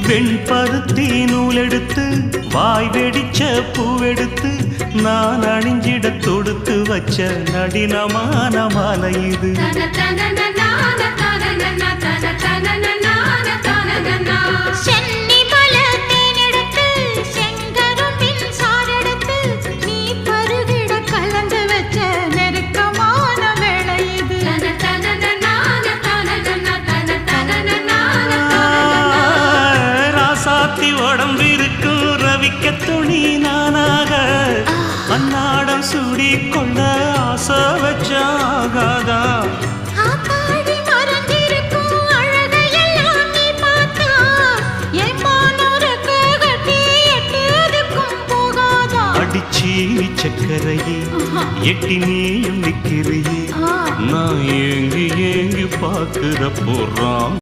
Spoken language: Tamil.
வெண்பருத்தி நூலெடுத்து வாய் வெடிச்ச பூவெடுத்து நான் அணிஞ்சிட தொடுத்து வச்ச நடினமான மாலை இது. உடம்பிருக்கும் ரவிக்க துணி நானாக அன்னாடம் சூடி கொண்ட ஆசை வச்சாகாதா. அடிச்சி சக்கரையே எட்டி நீயும் நிக்கிறையே நான் ஏங்கி ஏங்கி பார்க்கிற போறான்.